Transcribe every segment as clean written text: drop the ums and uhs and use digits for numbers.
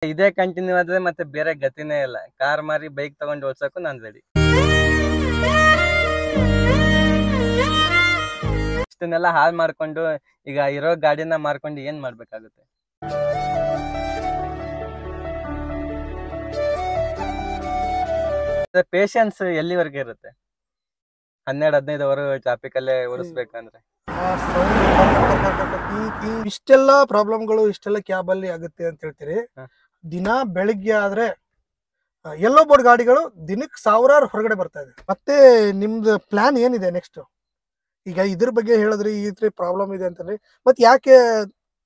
ಇದೇ ಕಂಟಿನ್ಯೂ ಆದ್ರೆ ಮತ್ತೆ ಬೇರೆ ಗತಿನೇ ಇಲ್ಲ. ಕಾರ್ ಮಾರಿ ಬೈಕ್ ತಗೊಂಡು ಓಡ್ಸಕ್ಕೂ ನಾನ್ ರೆಡಿ. ಇಷ್ಟನ್ನೆಲ್ಲ ಹಾಳು ಮಾಡ್ಕೊಂಡು ಈಗ ಇರೋ ಗಾಡಿನ ಮಾರ್ಕೊಂಡು ಏನ್ ಮಾಡ್ಬೇಕಾಗುತ್ತೆ? ಪೇಶನ್ಸ್ ಎಲ್ಲಿವರೆಗೆ ಇರುತ್ತೆ? 12-15 ಅವರು ಟ್ರಾಫಿಕ್ ಅಲ್ಲೇ ಓಡಿಸ್ಬೇಕಂದ್ರೆ ಇಷ್ಟೆಲ್ಲ ಪ್ರಾಬ್ಲಮ್ಗಳು ಇಷ್ಟೆಲ್ಲ ಕ್ಯಾಬ್ ಅಲ್ಲಿ ಆಗುತ್ತೆ ಅಂತ ಹೇಳ್ತೀರಿ. ದಿನ ಬೆಳಿಗ್ಗೆ ಆದ್ರೆ ಎಲ್ಲೋ ಬೋರ್ಡ್ ಗಾಡಿಗಳು ದಿನಕ್ಕೆ ಸಾವಿರಾರು ಹೊರಗಡೆ ಬರ್ತಾ ಇದೆ. ಮತ್ತೆ ನಿಮ್ದು ಪ್ಲಾನ್ ಏನಿದೆ ನೆಕ್ಸ್ಟ್? ಈಗ ಇದ್ರ ಬಗ್ಗೆ ಹೇಳಿದ್ರಿ, ಈ ತರ ಪ್ರಾಬ್ಲಮ್ ಇದೆ ಅಂತಂದ್ರೆ ಮತ್ತೆ ಯಾಕೆ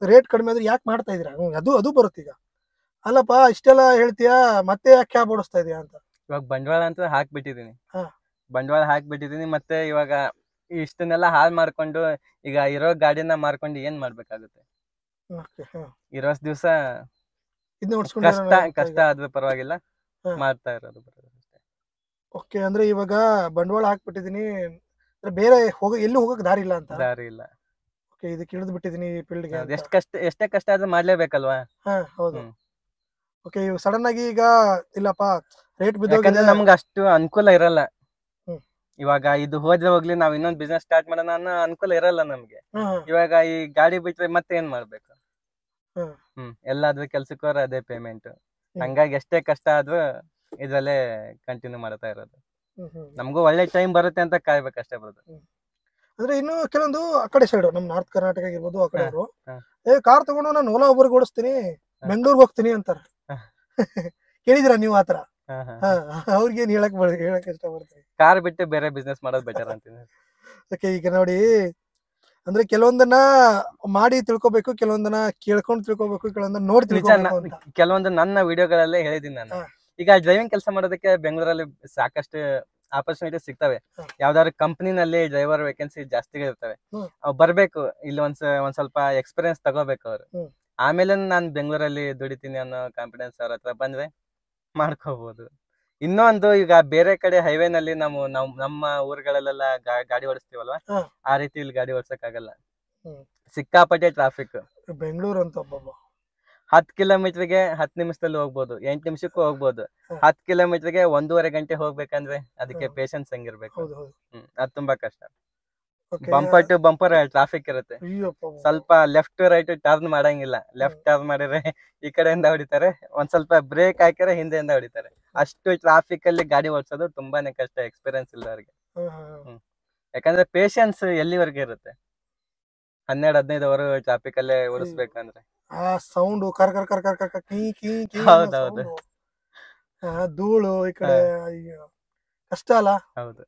ರೇಟ್ ಕಡಿಮೆ ಆದ್ರೆ ಯಾಕೆ ಮಾಡ್ತಾ ಇದೀರಾ? ಅದು ಬರುತ್ತೆ. ಈಗ ಅಲ್ಲಪ್ಪ ಇಷ್ಟೆಲ್ಲ ಹೇಳ್ತೀಯಾ, ಮತ್ತೆ ಯಾಕೆ ಕ್ಯಾಬ್ ಓಡಿಸ್ತಾ ಇದೀಯಾ ಅಂತ. ಇವಾಗ ಬಂಡವಾಳ ಅಂತ ಹಾಕ್ಬಿಟ್ಟಿದೀನಿ. ಮತ್ತೆ ಇವಾಗ ಇಷ್ಟನ್ನೆಲ್ಲ ಹಾಳು ಮಾಡ್ಕೊಂಡು ಈಗ ಇರೋ ಗಾಡಿನ ಮಾರ್ಕೊಂಡು ಏನ್ ಮಾಡ್ಬೇಕಾಗುತ್ತೆ? ಇರೋಸ್ ದಿವ್ಸ ಕಷ್ಟ ಆದ್ರೆ ಪರವಾಗಿಲ್ಲ, ಮಾಡ್ತಾ ಇರೋದು. ಓಕೆ, ಅಂದ್ರೆ ಇವಾಗ ಬಂಡವಾಳ ಹಾಕ್ಬಿಟ್ಟಿದೀನಿ, ಬೇರೆ ಎಲ್ಲಿ ಹೋಗಕ್ ದಾರಿ ಇಲ್ಲ ಅಂತ. ದಾರಿ ಇಲ್ಲ. ಓಕೆ, ಇದಕ್ಕೆ ಇಳಿದು ಬಿಟ್ಟಿದೀನಿ ಫೀಲ್ಡ್ಗೆ. ಎಷ್ಟೇ ಕಷ್ಟ ಆದ್ರೂ ಮಾಡ್ಲೇಬೇಕಲ್ವಾ? ಹೌದು. ಓಕೆ, ಸಡನ್ ಆಗಿ ಈಗ ಇಲ್ಲಪ್ಪ ರೇಟ್ ಬಿದ್ದೋಗಿದೆ, ನಮ್ಗೆ ಅಷ್ಟು ಅನುಕೂಲ ಇರಲ್ಲ. ಇವಾಗ ಇದು ಹೋದ್ರೆ ಹೋಗ್ಲಿ, ನಾವ್ ಇನ್ನೊಂದ್ ಬಿಸ್ನೆಸ್ ಸ್ಟಾರ್ಟ್ ಮಾಡೋಣ ಅನ್ನೋ ಅನುಕೂಲ ಇರಲ್ಲ ನಮ್ಗೆ. ಇವಾಗ ಈ ಗಾಡಿ ಬಿಟ್ರೆ ಮತ್ತೆ ಏನ್ ಮಾಡ್ಬೇಕು? ಎಲ್ಲಾದ್ರೂ ಕೆಲ್ಸಕ್ಕೆ ಹೋದ್ರೆ ಅದೇ ಪೇಮೆಂಟ್. ಹಂಗಾಗಿ ಎಷ್ಟೇ ಕಷ್ಟ ಆದ್ರೂ ಇದ್ರಲ್ಲೇ ಕಂಟಿನ್ಯೂ ಮಾಡ್ತಾ ಇರೋದು. ನಮಗೂ ಒಳ್ಳೆ ಟೈಮ್ ಬರುತ್ತೆ ಅಂತ ಕಾಯ್ಬೇಕಷ್ಟೇ ಬರೋದು. ಅಂದ್ರೆ ಇನ್ನು ಕೆಲವೊಂದು ಆ ಕಡೆ ಸೈಡ್ ನಮ್ ನಾರ್ತ್ ಕರ್ನಾಟಕ ಇರ್ಬೋದು, ಆ ಕಡೆ ಅವರು ಕಾರ್ ತಗೊಂಡು ನಾನು ಓಲಾ ಒಬ್ಬರಿಗೆ ಓಡಿಸ್ತೀನಿ, ಬೆಂಗಳೂರಿಗೆ ಹೋಗ್ತೀನಿ ಅಂತಾರೆ. ಕೇಳಿದಿರಾ ನೀವು ಆತರ? ಅವ್ರಿಗೇನ್ ಹೇಳಕ್ ಇಷ್ಟಪಡ್ತೀನಿ. ಕಾರ್ ಬಿಟ್ಟು ಬೇರೆ ಬಿಸ್ನೆಸ್ ಮಾಡೋದು ಬೆಟರ್ ಅಂತೀನಿ. ಓಕೆ, ಈಗ ನೋಡಿ, ಅಂದ್ರೆ ಕೆಲವೊಂದನ್ನ ಮಾಡಿ ತಿಳ್ಕೊಬೇಕು, ಕೆಲವೊಂದನ್ನ ಕೇಳ್ಕೊಂಡು ತಿಳ್ಕೊಬೇಕು, ಕೆಲವೊಂದನ್ನ ನೋಡಿ ತಿಳ್ಕೊಬೇಕು. ಕೆಲವೊಂದು ನನ್ನ ವಿಡಿಯೋಗಳಲ್ಲೇ ಹೇಳಿದೀನಿ ನಾನು. ಈಗ ಡ್ರೈವಿಂಗ್ ಕೆಲಸ ಮಾಡೋದಕ್ಕೆ ಬೆಂಗಳೂರಲ್ಲಿ ಸಾಕಷ್ಟು ಆಪರ್ಚುನಿಟಿ ಸಿಗ್ತವೆ. ಯಾವ್ದಾದ್ರು ಕಂಪನಿನಲ್ಲಿ ಡ್ರೈವರ್ ವೇಕೆನ್ಸಿ ಜಾಸ್ತಿ ಇರ್ತವೆ. ಅವ್ ಬರ್ಬೇಕು, ಇಲ್ಲಿ ಒಂದ್ ಸ್ವಲ್ಪ ಎಕ್ಸ್ಪೀರಿಯನ್ಸ್ ತಗೋಬೇಕು ಅವ್ರು. ಆಮೇಲೆ ನಾನ್ ಬೆಂಗಳೂರಲ್ಲಿ ದುಡಿತೀನಿ ಅನ್ನೋ ಕಾನ್ಫಿಡೆನ್ಸ್ ಅವ್ರ ಹತ್ರ ಬಂದ್ರೆ ಮಾಡ್ಕೋಬಹುದು. ಇನ್ನೊಂದು, ಈಗ ಬೇರೆ ಕಡೆ ಹೈವೇನಲ್ಲಿ ನಮ್ಮ ಊರುಗಳಲ್ಲೆಲ್ಲ ಗಾಡಿ ಓಡಿಸ್ತೀವಲ್ವಾ, ಆ ರೀತಿ ಇಲ್ಲಿ ಗಾಡಿ ಓಡಿಸಕ್ ಆಗಲ್ಲ. ಸಿಕ್ಕಾಪಟ್ಟೆ ಟ್ರಾಫಿಕ್. ಬೆಂಗಳೂರು ಅಂತ 10 ಕಿಲೋಮೀಟರ್ಗೆ 10 ನಿಮಿಷದಲ್ಲಿ ಹೋಗ್ಬೋದು, 8 ನಿಮಿಷಕ್ಕೂ ಹೋಗ್ಬೋದು. 10 ಕಿಲೋಮೀಟರ್ಗೆ 1.5 ಗಂಟೆ ಹೋಗ್ಬೇಕಂದ್ರೆ ಅದಕ್ಕೆ ಪೇಶನ್ಸ್ ಹೆಂಗಿರ್ಬೇಕು? ಅದ್ ತುಂಬಾ ಕಷ್ಟ. ಬಂಪರ್ ಟು ಬಂಪರ್ ಟ್ರಾಫಿಕ್ ಇರುತ್ತೆ. ಸ್ವಲ್ಪ ಲೆಫ್ಟ್ ರೈಟ್ ಟರ್ನ್ ಮಾಡಂಗಿಲ್ಲ. ಲೆಫ್ಟ್ ಟರ್ನ್ ಮಾಡಿದ್ರೆ ಈ ಕಡೆಯಿಂದ ಹೊಡಿತಾರೆ, ಒಂದ್ ಸ್ವಲ್ಪ ಬ್ರೇಕ್ ಹಾಕಿದ್ರೆ ಹಿಂದೆಯಿಂದ ಹೊಡಿತಾರೆ. ಅಷ್ಟು ಟ್ರಾಫಿಕ್ ಅಲ್ಲಿ ಗಾಡಿ ಓಡಿಸೋದು ತುಂಬಾನೇ ಕಷ್ಟ, ಎಕ್ಸ್ಪೀರಿಯನ್ಸ್ ಇಲ್ಲ ಅವ್ರಿಗೆ. ಯಾಕಂದ್ರೆ ಪೇಶನ್ಸ್ ಎಲ್ಲಿವರೆಗೆ ಇರುತ್ತೆ? 12-15 ಅವರು ಟ್ರಾಫಿಕ್ ಅಲ್ಲೇ ಓಡಿಸ್ಬೇಕಂದ್ರೆ ಆ ಸೌಂಡ್ ಕರ್ ಕರ್ ಕರ್ ಕರ್ ಕರ್ ಕೀ ಕೀ ಕೀ, ಹೌದೌದು, ಧೂಳು ಈ ಕಡೆ ಕಷ್ಟ ಅಲ್ಲ. ಹೌದು.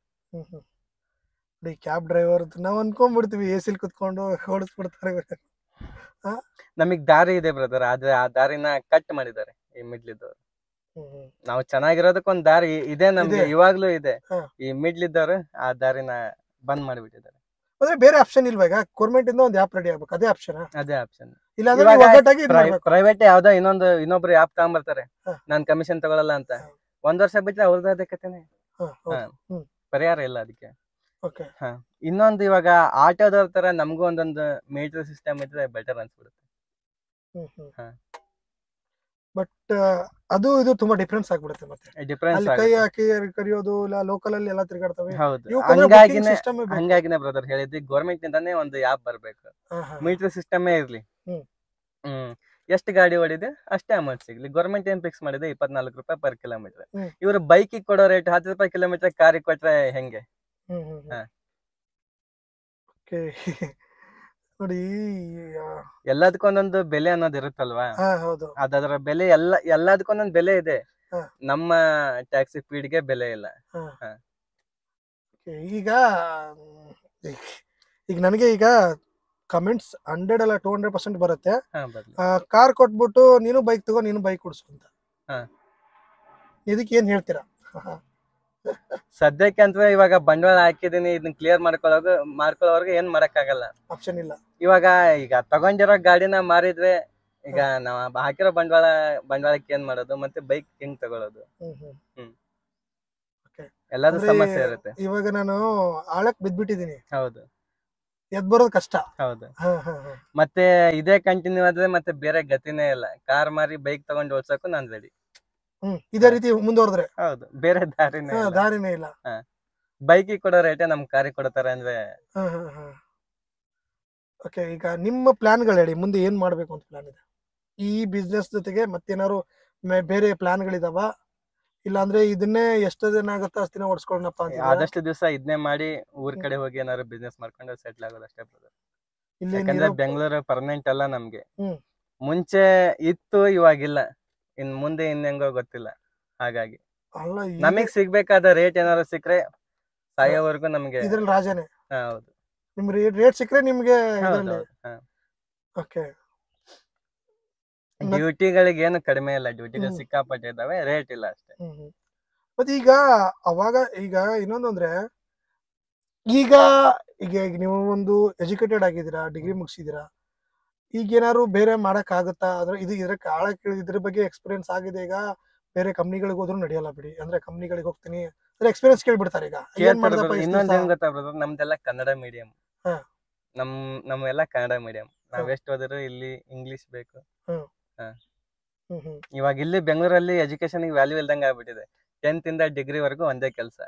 ಕ್ಯಾಬ್ ಡ್ರೈವರ್ ನಾವ್ ಅನ್ಕೊಂಡ್ಬಿಡ್ತೀವಿ ಎಸಿಲ್ ಕುತ್ಕೊಂಡು ಓಡಿಸ್ಬಿಡ್ತಾರೆ. ನಮಗ್ ದಾರಿ ಇದೆ ಬ್ರದರ್, ಆದ್ರೆ ಆ ದಾರಿನ ಕಟ್ ಮಾಡಿದ್ದಾರೆ ಈ ಮಿಡ್ಲಿದ್ದವ್ರು. ನಾವು ಚೆನ್ನಾಗಿರೋದಕ್ಕೆ ಒಂದ್ ದಾರಿ ಇದೆ ನಮ್ಗೆ, ಇವಾಗ್ಲೂ ಇದೆ. ಈ ಮಿಡ್ಲಿದ್ದವ್ರು ಆ ದಾರಿನ ಬಂದ್ ಮಾಡಿಬಿಟ್ಟಿದ್ದಾರೆ. ಅಂದ್ರೆ ಬೇರೆ ಆಪ್ಷನ್ ಇಲ್ವಾ? ಈಗ ಗೌರ್ಮೆಂಟ್ ಇಂದ ಒಂದು ಆಪ್ ರೆಡಿ ಆಗ್ಬೇಕು, ಅದೇ ಆಪ್ಷನ್. ಪ್ರೈವೇಟ್ ಯಾವ್ದೋ ಇನ್ನೊಬ್ರು ಆಪ್ ತಗೊಂಡ್ಬರ್ತಾರೆ, ನಾನ್ ಕಮಿಷನ್ ತಗೊಳಲ್ಲ ಅಂತ. 1 ವರ್ಷ ಬಿಟ್ರೆ ಅವ್ರದ್ದು ಅದೇ ಕಥೆನೆ. ಪರಿಹಾರ ಇಲ್ಲ ಅದಕ್ಕೆ. ಇನ್ನೊಂದು, ಇವಾಗ ಆಟೋದವ್ರ ತರ ನಮಗೂ ಒಂದೊಂದು ಮೀಟರ್ ಸಿಸ್ಟಮ್ ಇದ್ರೆ ಬೆಟರ್ ಅನ್ಸ್ಬಿಡುತ್ತೆ. ಬಟ್ ಅದು ಇದು ತುಂಬಾ ಡಿಫ್ರೆನ್ಸ್ ಆಗ್ಬಿಡುತ್ತೆ. ಮತ್ತೆ ಕೈ ಹಾಕಿ ಕರಿಯೋದು ಇಲ್ಲ, ಲೋಕಲ್ ಅಲ್ಲಿ ಎಲ್ಲ ತಿರ್ಗಾಡ್ತವೆ. ಹಂಗಾಗಿನೇ ಬ್ರದರ್ ಹೇಳಿದ್ವಿ, ಗೌರ್ಮೆಂಟ್ ನಿಂದಾನೇ ಒಂದು ಆಪ್ ಬರ್ಬೇಕು, ಮೀಟರ್ ಸಿಸ್ಟಮೇ ಇರ್ಲಿ. ಎಷ್ಟು ಗಾಡಿ ಓಡಿದೆ ಅಷ್ಟೇ ಅಮೌಂಟ್ ಸಿಗ್ಲಿ. ಗೌರ್ಮೆಂಟ್ ಏನ್ ಫಿಕ್ಸ್ ಮಾಡಿದೆ 24 ರೂಪಾಯಿ ಪರ್ ಕಿಲೋಮೀಟರ್. ಇವರು ಬೈಕಿಗೆ ಕೊಡೋ ರೇಟ್ 10 ರೂಪಾಯಿ ಕಿಲೋಮೀಟರ್, ಕಾರಿಗೆ ಕೊಟ್ರೆ ಹೆಂಗೆ? ನೋಡಿ, ಎಲ್ಲದಕ್ಕೊಂದೊಂದು ಬೆಲೆ ಅನ್ನೋದು ಇರುತ್ತಲ್ವಾ? ಅದರ ಬೆಲೆ ಎಲ್ಲದಕ್ಕೊಂದೊಂದು ಬೆಲೆ ಇದೆ. ನಮ್ಮ ಟ್ಯಾಕ್ಸಿ ಫೀಡ್ಗೆ ಬೆಲೆ ಇಲ್ಲ. ಈಗ ನನಗೆ ಕಮೆಂಟ್ಸ್ 100 ಅಲ್ಲ 200% ಬರುತ್ತೆ. ಕಾರ್ ಕೊಟ್ಬಿಟ್ಟು ನೀನು ಬೈಕ್ ತಗೋ, ನೀನು ಬೈಕ್ ಕೊಡ್ಸು ಅಂತ. ಇದಕ್ಕೆ ಏನ್ ಹೇಳ್ತೀರಾ? ಸದ್ಯಕ್ಕೆ ಅಂತ ಇವಾಗ ಬಂಡವಾಳ ಹಾಕಿದೀನಿ, ಇದನ್ನ ಕ್ಲಿಯರ್ ಮಾಡ್ಕೊಳ್ಳೋರ್ಗೆ ಏನ್ ಮಾಡಕ್ ಆಗಲ್ಲ, ಆಪ್ಷನ್ ಇಲ್ಲ. ಈಗ ತಗೊಂಡಿರೋ ಗಾಡಿನ ಮಾರಿದ್ರೆ ಈಗ ನಾವ್ ಹಾಕಿರೋ ಬಂಡವಾಳಕ್ಕೆ ಏನ್ ಮಾಡೋದು, ಮತ್ತೆ ಬೈಕ್ ಹೆಂಗ್ ತಗೊಳ್ಳೋದು? ಎಲ್ಲಾದ್ರೂ ಸಮಸ್ಯೆ ಇರುತ್ತೆ. ಇವಾಗ ನಾನು ಆಳಕ್ ಬಿದ್ಬಿಟ್ಟಿದೀನಿ. ಹೌದು. ಎದ್ ಬರೋದು ಕಷ್ಟ. ಹೌದು. ಮತ್ತೆ ಇದೇ ಕಂಟಿನ್ಯೂ ಆದ್ರೆ ಮತ್ತೆ ಬೇರೆ ಗತಿನೇ ಇಲ್ಲ. ಕಾರ್ ಮಾರಿ ಬೈಕ್ ತಗೊಂಡು ಓಡ್ಸಕ್ಕೂ ನಾನ್ ರೆಡಿ. ಇದೇ ರೀತಿ ಮುಂದುವರೆದ್ರೆ. ಹೌದು, ಬೇರೆ ದಾರಿನೇ ಇಲ್ಲ. ಬೈಕಿಗೆ ಕೊಡೋ ರೇಟೇ ನಮ್ ಕಾರಿಗೆ ಕೊಡ್ತಾರೆ ಅಂದ್ರೆ. ಓಕೆ, ಈಗ ನಿಮ್ಮ ಪ್ಲಾನ್ಗಳು ಹೇಳಿ, ಮುಂದೆ ಏನ್ ಮಾಡ್ಬೇಕು ಅಂತ ಪ್ಲಾನ್ ಇದೆ? ಈ ಬಿಸ್ನೆಸ್ ಜೊತೆಗೆ ಮತ್ತೇನಾದ್ರು ಬೇರೆ ಪ್ಲಾನ್ಗಳಿದಾವ? ಇಲ್ಲ ಅಂದ್ರೆ ಇದನ್ನೇ ಎಷ್ಟು ದಿನ ಆಗುತ್ತೋ ಅಷ್ಟು ದಿನ ಓಡಿಸ್ಕೊಳ್ಳೋಣಪ್ಪ ಅಂತ? ಆದಷ್ಟು ದಿವಸ ಇದನ್ನೇ ಮಾಡಿ ಊರ್ ಕಡೆ ಹೋಗಿ ಏನಾದ್ರು ಬಿಸ್ನೆಸ್ ಮಾಡ್ಕೊಂಡು ಸೆಟ್ಲ್ ಆಗೋದು ಅಷ್ಟೇ ಬ್ರದರ್. ಯಾಕಂದ್ರೆ ಬೆಂಗಳೂರು ಪರ್ಮನೆಂಟ್ ಅಲ್ಲ ನಮ್ಗೆ. ಮುಂಚೆ ಇತ್ತು, ಇವಾಗಿಲ್ಲ. ಇನ್ ಮುಂದೆ ಹೆಂಗೋ ಗೊತ್ತಿಲ್ಲ. ಹಾಗಾಗಿ ನಮಗ್ ಸಿಗ್ಬೇಕಾದ ರೇಟ್ ಏನಾದ್ರು ಸಿಕ್ಕ್ರೆ ಸಾಯೋವರೆಗೂ ನಮ್ಗೆ ಇದ್ರಲ್ಲಿ ರಾಜನೇ. ಹೌದು, ನಿಮ್ ರೇಟ್ ಸಿಕ್ಕ್ರೆ ನಿಮ್ಗೆ. ಓಕೆ, ಡ್ಯೂಟಿಗಳಿಗೆ ಏನು ಕಡಿಮೆ ಇಲ್ಲ. ಡ್ಯೂಟಿಗಳು ಸಿಕ್ಕಾಪಟ್ಟೆ ಇದಾವೆ, ರೇಟ್ ಇಲ್ಲ ಅಷ್ಟೇ. ಮತ್ತೆ ಈಗ ಅವಾಗ ಈಗ ಇನ್ನೊಂದು ಅಂದ್ರೆ, ಈಗ ಈಗ ನೀವು ಒಂದು ಎಜುಕೇಟೆಡ್ ಆಗಿದ್ದೀರಾ, ಡಿಗ್ರಿ ಮುಗಿಸಿದೀರಾ. ಈಗ ಏನಾದ್ರು ಬೇರೆ ಮಾಡಕ್ ಆಗುತ್ತಾ? ಅಂದ್ರೆ ಇದ್ರ ಬಗ್ಗೆ ಎಕ್ಸ್ಪೀರಿಯನ್ಸ್ ಆಗಿದೆ. ಈಗ ಬೇರೆ ಕಂಪ್ನಿಗಳಿಗೆ ಹೋದ್ರು ನಡೆಯಲ್ಲ ಬಿಡಿ, ಅಂದ್ರೆ ಕಂಪ್ನಿಗಳಿಗೆ ಹೋಗ್ತೀನಿ ಅಂದ್ರೆ ಎಕ್ಸ್ಪೀರಿಯನ್ಸ್ ಕೇಳ್ಬಿಡ್ತಾರೆ. ಈಗ ಇನ್ನೊಂದ್ ಏನ್ ಗೊತ್ತಾ ಬ್ರದರ್, ನಮ್ದೆಲ್ಲ ಕನ್ನಡ ಮೀಡಿಯಂ. ನಮ್ಮೆಲ್ಲ ಕನ್ನಡ ಮೀಡಿಯಂ. ನಾವ್ ಎಷ್ಟು ಹೋದ್ರು ಇಲ್ಲಿ ಇಂಗ್ಲಿಷ್ ಬೇಕು. ಇವಾಗ ಇಲ್ಲಿ ಬೆಂಗಳೂರಲ್ಲಿ ಎಜುಕೇಶನ್ ವ್ಯಾಲ್ಯೂ ಇಲ್ದಂಗ ಆಗ್ಬಿಟ್ಟಿದೆ. 10th ಇಂದ ಡಿಗ್ರಿ ವರೆಗೂ ಒಂದೇ ಕೆಲಸ.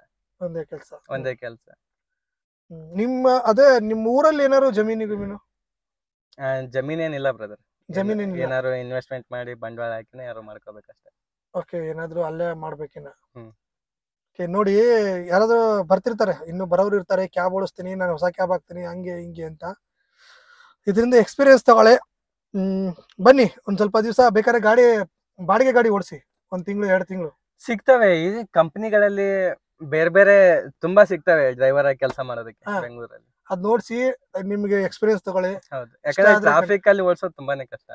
ನಿಮ್ಮ ಊರಲ್ಲಿ ಏನಾದ್ರು ಜಮೀನು ಜಮೀನೇನಿಲ್ಲ ಬ್ರದರ್. ಏನಾದ್ರು ಇನ್ವೆಸ್ಟ್ಮೆಂಟ್ ಮಾಡಿ ಬಂಡವಾಳ ಹಾಕಿನ ಯಾರು ಮಾಡ್ಕೋಬೇಕಷ್ಟೇ. ಓಕೆ, ಏನಾದ್ರು ಅಲ್ಲೇ ಮಾಡ್ಬೇಕಿನ. ನೋಡಿ, ಯಾರಾದ್ರೂ ಬರ್ತಿರ್ತಾರೆ, ಇನ್ನು ಬರೋರು ಇರ್ತಾರೆ, ಕ್ಯಾಬ್ ಓಡಿಸ್ತೀನಿ, ನಾನು ಹೊಸ ಕ್ಯಾಬ್ ಹಾಕ್ತೀನಿ, ಹಂಗೆ ಹಿಂಗೆ ಅಂತ. ಇದರಿಂದ ಎಕ್ಸ್ಪೀರಿಯನ್ಸ್ ತಗೊಳ್ಳಿ. ಬನ್ನಿ, ಒಂದ್ ಸ್ವಲ್ಪ ದಿವಸ ಬೇಕಾದ್ರೆ ಬಾಡಿಗೆ ಗಾಡಿ ಓಡಿಸಿ, 1 ತಿಂಗಳು 2 ತಿಂಗಳು ಸಿಗ್ತವೆ. ಈ ಕಂಪನಿಗಳಲ್ಲಿ ಬೇರೆ ಬೇರೆ ತುಂಬಾ ಸಿಗ್ತವೆ ಡ್ರೈವರ್ ಆಗಿ ಕೆಲಸ ಮಾಡೋದಕ್ಕೆ ಬೆಂಗಳೂರಲ್ಲಿ. ಅದ್ ನೋಡ್ಸಿ ನಿಮ್ಗೆ ಎಕ್ಸ್ಪೀರಿಯನ್ಸ್ ತಗೊಳ್ಳಿ. ಹೌದು, ಯಾಕಂದ್ರೆ ಟ್ರಾಫಿಕ್ ಅಲ್ಲಿ ಓಡಿಸೋದು ತುಂಬಾನೇ ಕಷ್ಟ.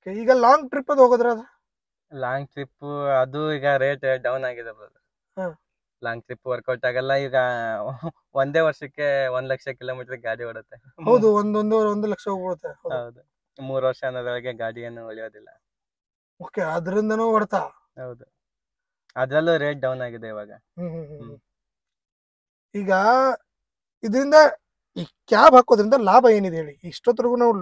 ಈಗ ಲಾಂಗ್ ಟ್ರಿಪ್ ಅದು ಹೋಗೋದ್ರ? ಲಾಂಗ್ ಟ್ರಿಪ್ ಅದು ಈಗ ರೇಟ್ ಡೌನ್ ಆಗಿದೆ ಬ್ರದರ್. ಲಾಂಗ್ ಟ್ರಿಪ್ ವರ್ಕೌಟ್ ಆಗಲ್ಲ. ಈಗ ಒಂದೇ ವರ್ಷಕ್ಕೆ 1 ಲಕ್ಷ ಕಿಲೋಮೀಟರ್ ಗಾಡಿ ಓಡುತ್ತೆ. ಹೌದು, 1 ಲಕ್ಷ ಹೋಗುತ್ತೆ. ಹೌದು, 3 ವರ್ಷ ಅನ್ನೋದ್ರೊಳಗೆ ಗಾಡಿಯನ್ನು ಉಳಿಯೋದಿಲ್ಲ. ಓಕೆ, ಅದರಿಂದನೂ ಹೊಡ್ತಾ. ಹೌದು, ಅದ್ರಲ್ಲೂ ರೇಟ್ ಡೌನ್ ಆಗಿದೆ ಇವಾಗ. ಈಗ ಇದರಿಂದ ಈ ಕ್ಯಾಬ್ ಹಾಕೋದ್ರಿಂದ ಲಾಭ ಏನಿದೆ ಹೇಳಿ? ಇಷ್ಟೊತ್ತರೆಗೂ ನಾವು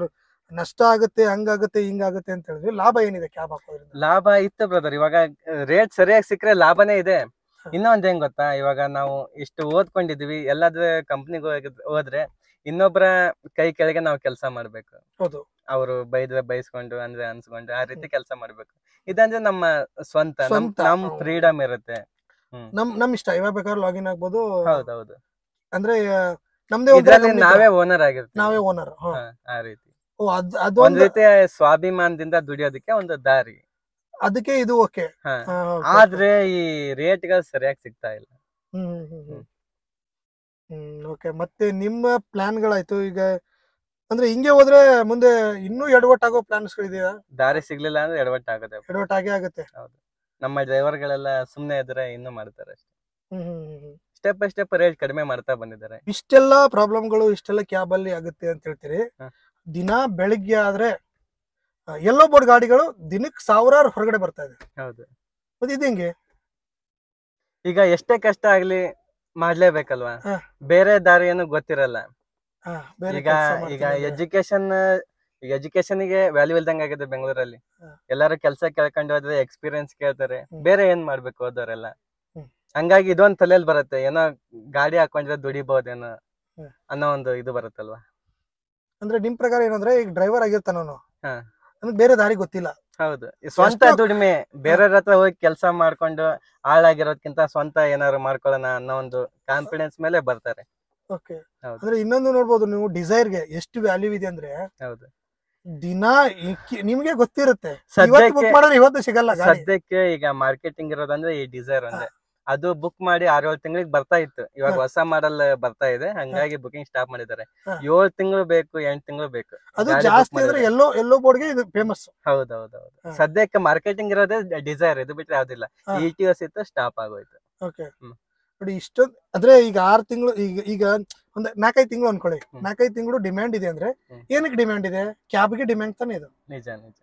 ನಷ್ಟ ಆಗುತ್ತೆ, ಹಂಗಾಗುತ್ತೆ, ಹಿಂಗಾಗುತ್ತೆ ಅಂತ ಹೇಳಿದ್ವಿ. ಲಾಭ ಏನಿದೆ ಕ್ಯಾಬ್ ಹಾಕೋದ್ರಿಂದ? ಲಾಭ ಇತ್ತು ಬ್ರದರ್. ಇವಾಗ ರೇಟ್ ಸರಿಯಾಗಿ ಸಿಕ್ಕರೆ ಲಾಭನೇ ಇದೆ. ಇನ್ನೊಂದ್ ಹೆಂಗ್ ಗೊತ್ತಾ, ಇವಾಗ ನಾವು ಇಷ್ಟು ಓದ್ಕೊಂಡಿದೀವಿ, ಎಲ್ಲಾದ್ರೂ ಕಂಪ್ನಿಗೆ ಹೋದ್ರೆ ಇನ್ನೊಬ್ರ ಕೈ ಕೆಳಗೆ ನಾವು ಕೆಲಸ ಮಾಡ್ಬೇಕು. ಹೌದು, ಅವರು ಬೈಸ್ಕೊಂಡು ಅಂದ್ರೆ ಅನ್ಸ್ಕೊಂಡು ಆ ರೀತಿ ಕೆಲಸ ಮಾಡ್ಬೇಕು. ಇದಂದ್ರೆ ನಮ್ಮ ಸ್ವಂತ ನಮ್ ಫ್ರೀಡಮ್ ಇರುತ್ತೆ. ನಮ್ ಇಷ್ಟ, ಇವಾಗ ಬೇಕಾದ್ರೆ ಲಾಗಿನ್ ಆಗ್ಬೋದು. ಹೌದೌದು, ಅಂದ್ರೆ ನಮ್ದೇ ನಾವೇ ಓನರ್ ಆಗಿರ್ತೀವಿ. ನಾವೇ ಓನರ್. ಆ ರೀತಿ ಅದೊಂದ್ ರೀತಿ ಸ್ವಾಭಿಮಾನದಿಂದ ದುಡಿಯೋದಕ್ಕೆ ಒಂದು ದಾರಿ. ಅದಕ್ಕೆ ಇದು ಓಕೆ. ಆದ್ರೆ ಈ ರೇಟ್ಗಳು ಸರಿಯಾಗಿ ಸಿಗ್ತಾ ಇಲ್ಲ. ಓಕೆ, ಮತ್ತೆ ನಿಮ್ಮ ಪ್ಲಾನ್ಗಳಾಯ್ತು. ಈಗ ಅಂದ್ರೆ ಹಿಂಗೆ ಹೋದ್ರೆ ಮುಂದೆ ಇನ್ನೂ ಎಡವಟ್ಟಾಗೋ ಪ್ಲಾನ್ಸ್ಗಳಿದೆಯಾ? ದಾರಿ ಸಿಗ್ಲಿಲ್ಲ ಅಂದ್ರೆ ಎಡವಟ್ಟಾಗೇ ಆಗುತ್ತೆ. ಹೌದು, ನಮ್ಮ ಡ್ರೈವರ್ಗಳೆಲ್ಲ ಸುಮ್ನೆ ಇದ್ರೆ ಇನ್ನೂ ಮಾಡ್ತಾರೆ ಅಷ್ಟೇ. ಸ್ಟೆಪ್ ಬೈ ಸ್ಟೆಪ್ ರೇಟ್ ಕಡಿಮೆ ಮಾಡ್ತಾ ಬಂದಿದ್ದಾರೆ. ಇಷ್ಟೆಲ್ಲಾ ಪ್ರಾಬ್ಲಮ್ಗಳು ಇಷ್ಟೆಲ್ಲ ಕ್ಯಾಬ್ ಅಲ್ಲಿ ಆಗುತ್ತೆ ಅಂತ ಹೇಳ್ತೀರಿ. ದಿನ ಬೆಳಿಗ್ಗೆ ಆದ್ರೆ ಎಲ್ಲೋ ಬೋರ್ಡ್ ಗಾಡಿಗಳು ದಿನಕ್ಕೆ 1000 ಹೊರಗಡೆ ಬರ್ತಾ ಇದೆ. ಹೌದು, ಮತ್ತೆ ಇದು ಹೆಂಗೆ? ಈಗ ಎಷ್ಟೇ ಕಷ್ಟ ಆಗ್ಲಿ ಮಾಡ್ಲೇಬೇಕಲ್ವಾ. ಬೇರೆ ದಾರಿ ಏನು ಗೊತ್ತಿರಲ್ಲ. ಈಗ ಎಜುಕೇಶನ್ಗೆ ವ್ಯಾಲ್ಯೂ ಇಲ್ದಂಗ ಆಗಿದೆ ಬೆಂಗಳೂರಲ್ಲಿ. ಎಲ್ಲಾರು ಕೆಲಸ ಕೇಳ್ಕೊಂಡು ಹೋದ್ರೆ ಎಕ್ಸ್ಪೀರಿಯನ್ಸ್ ಕೇಳ್ತಾರೆ. ಬೇರೆ ಏನ್ ಮಾಡ್ಬೇಕು ಹೋದವರೆಲ್ಲ. ಹಂಗಾಗಿ ಇದೊಂದ್ ತಲೆಯಲ್ಲಿ ಬರುತ್ತೆ, ಏನೋ ಗಾಡಿ ಹಾಕೊಂಡ್ರೆ ದುಡಿಬಹುದೇನೋ ಅನ್ನೋ ಒಂದು ಇದು ಬರುತ್ತಲ್ವಾ. ಅಂದ್ರೆ ನಿಮ್ ಪ್ರಕಾರ ಏನಂದ್ರೆ, ಈಗ ಡ್ರೈವರ್ ಆಗಿರ್ತಾನವನು, ನನಗೆ ಬೇರೆ ದಾರಿ ಗೊತ್ತಿಲ್ಲ. ಹೌದು, ಸ್ವಂತ ದುಡಿಮೆ. ಬೇರೆಯವ್ರ ಹತ್ರ ಹೋಗಿ ಕೆಲಸ ಮಾಡ್ಕೊಂಡು ಹಾಳಾಗಿರೋದ್ಕಿಂತ ಸ್ವಂತ ಏನಾದ್ರು ಮಾಡ್ಕೊಳ್ಳೋಣ ಅನ್ನೋ ಒಂದು ಕಾನ್ಫಿಡೆನ್ಸ್ ಮೇಲೆ ಬರ್ತಾರೆ. ಓಕೆ, ಅಂದ್ರೆ ಇನ್ನೊಂದು ನೋಡ್ಬೋದು ನೀವು, ಡಿಸೈರ್ಗೆ ಎಷ್ಟು ವ್ಯಾಲ್ಯೂ ಇದೆ ಅಂದ್ರೆ. ಹೌದು, ದಿನ ನಿಮ್ಗೆ ಗೊತ್ತಿರುತ್ತೆ, ಇವತ್ತು ಸಿಗಲ್ಲ. ಸದ್ಯಕ್ಕೆ ಈಗ ಮಾರ್ಕೆಟಿಂಗ್ ಇರೋದಂದ್ರೆ ಈ ಡಿಸೈರ್ ಅಂದ್ರೆ. ಅದು ಬುಕ್ ಮಾಡಿ 6-7 ತಿಂಗಳಿಗೆ ಬರ್ತಾ ಇತ್ತು. ಇವಾಗ ಹೊಸ ಮಾಡೆಲ್ ಬರ್ತಾ ಇದೆ, ಹಂಗಾಗಿ ಬುಕಿಂಗ್ ಸ್ಟಾಪ್ ಮಾಡಿದ್ದಾರೆ. 7 ತಿಂಗಳು ಬೇಕು, 8 ತಿಂಗಳು ಬೇಕು. ಅದು ಜಾಸ್ತಿ ಅಂದ್ರೆ ಎಲ್ಲೋ ಬೋರ್ಡ್ಗೆ ಇದು ಫೇಮಸ್. ಹೌದೌದು, ಸದ್ಯಕ್ಕೆ ಮಾರ್ಕೆಟಿಂಗ್ ಇರೋದೇ ಡಿಸೈರ್. ಇದು ಬಿಟ್ರೆ ಯಾವ್ದಿಲ್ಲ. ETOs ಇತ್ತು, ಸ್ಟಾಪ್ ಆಗೋಯ್ತು. ಓಕೆ, ನೋಡಿ ಇಷ್ಟೊಂದು ಅಂದ್ರೆ ಈಗ 6 ತಿಂಗಳು, ಈಗ ಒಂದ್ 4-5 ತಿಂಗಳು ಅನ್ಕೊಳ್ಳಿ. 4-5 ತಿಂಗಳು ಡಿಮ್ಯಾಂಡ್ ಇದೆ ಅಂದ್ರೆ ಏನಕ್ಕೆ ಡಿಮ್ಯಾಂಡ್ ಇದೆ? ಕ್ಯಾಬ್ಗೆ ಡಿಮ್ಯಾಂಡ್ ತಾನೇ ಇದು. ನಿಜ ನಿಜ.